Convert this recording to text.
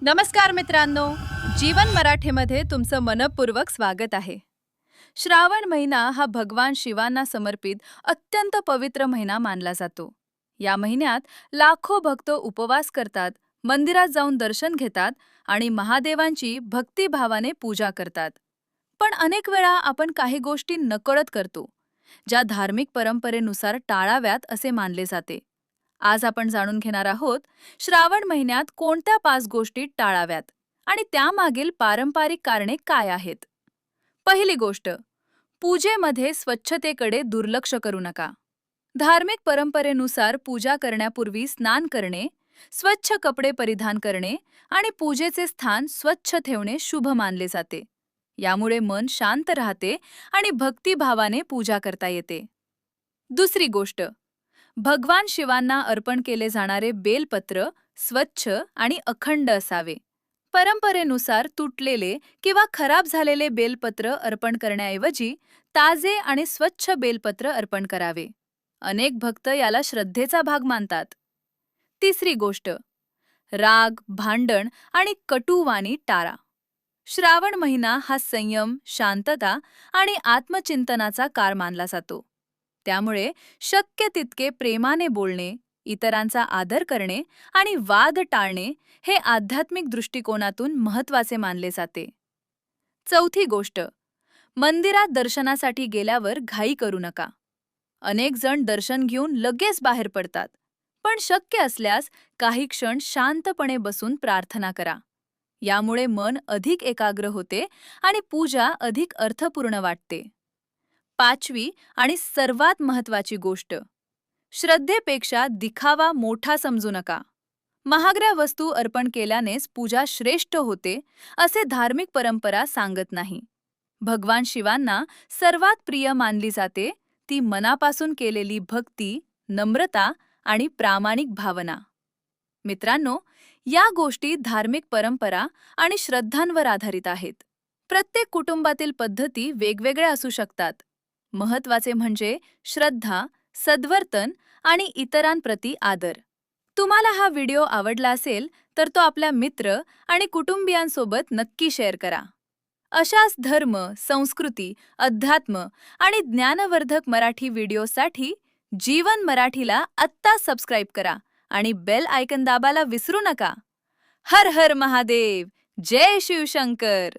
नमस्कार मित्रांनो, जीवन मराठीमध्ये तुमचं मनपूर्वक स्वागत आहे. श्रावण महिना हा भगवान शिवांना समर्पित अत्यंत पवित्र महिना मानला जातो. या महिन्यात लाखो भक्त उपवास करतात, मंदिरात जाऊन दर्शन घेतात आणि महादेवांची भक्तिभावाने पूजा करतात. पण अनेक वेळा आपण काही गोष्टी नकळत करतो, ज्या धार्मिक परंपरेनुसार टाळाव्यात असे मानले जाते. आज आपण जाणून घेणार आहोत श्रावण महिन्यात कोणत्या 5 गोष्टी टाळाव्यात आणि त्यामागील पारंपरिक कारणे काय आहेत. पहिली गोष्ट, पूजेमध्ये स्वच्छतेकडे दुर्लक्ष करू नका. धार्मिक परंपरेनुसार पूजा करण्यापूर्वी स्नान करणे, स्वच्छ कपडे परिधान करणे आणि पूजेचे स्थान स्वच्छ ठेवणे शुभ मानले जाते. यामुळे मन शांत राहते आणि भक्तिभावाने पूजा करता येते. दुसरी गोष्ट, भगवान शिवांना अर्पण केले जाणारे बेलपत्र स्वच्छ आणि अखंड असावे. परंपरेनुसार तुटलेले किंवा खराब झालेले बेलपत्र अर्पण करण्याऐवजी ताजे आणि स्वच्छ बेलपत्र अर्पण करावे. अनेक भक्त याला श्रद्धेचा भाग मानतात. तिसरी गोष्ट, राग, भांडण आणि कटुवाणी टाळा. श्रावण महिना हा संयम, शांतता आणि आत्मचिंतनाचा काळ मानला जातो. त्यामुळे शक्य तितके प्रेमाने बोलणे, इतरांचा आदर करणे आणि वाद टाळणे हे आध्यात्मिक दृष्टिकोनातून महत्त्वाचे मानले जाते. चौथी गोष्ट, मंदिरात दर्शनासाठी गेल्यावर घाई करू नका. अनेक जण दर्शन घेऊन लगेच बाहेर पडतात, पण शक्य असल्यास काही क्षण शांतपणे बसून प्रार्थना करा. यामुळे मन अधिक एकाग्र होते आणि पूजा अधिक अर्थपूर्ण वाटते. पाचवी आणि सर्वात महत्त्वाची गोष्ट, श्रद्धेपेक्षा दिखावा मोठा समजू नका. महागड्या वस्तू अर्पण केल्यानेच पूजा श्रेष्ठ होते असे धार्मिक परंपरा सांगत नाही. भगवान शिवांना सर्वात प्रिय मानली जाते ती मनापासून केलेली भक्ती, नम्रता आणि प्रामाणिक भावना. मित्रांनो, या गोष्टी धार्मिक परंपरा आणि श्रद्धांवर आधारित आहेत. प्रत्येक कुटुंबातील पद्धती वेगवेगळ्या असू शकतात. महत्त्वाचे म्हणजे श्रद्धा, सद्वर्तन आणि इतरांप्रती आदर. तुम्हाला हा व्हिडिओ आवडला असेल तर तो आपल्या मित्र आणि कुटुंबियांसोबत नक्की शेअर करा. अशाच धर्म, संस्कृती, अध्यात्म आणि ज्ञानवर्धक मराठी व्हिडिओसाठी जीवन मराठीला आत्ता सबस्क्राईब करा आणि बेल आयकॉन दाबायला विसरू नका. हर हर महादेव, जय शिवशंकर.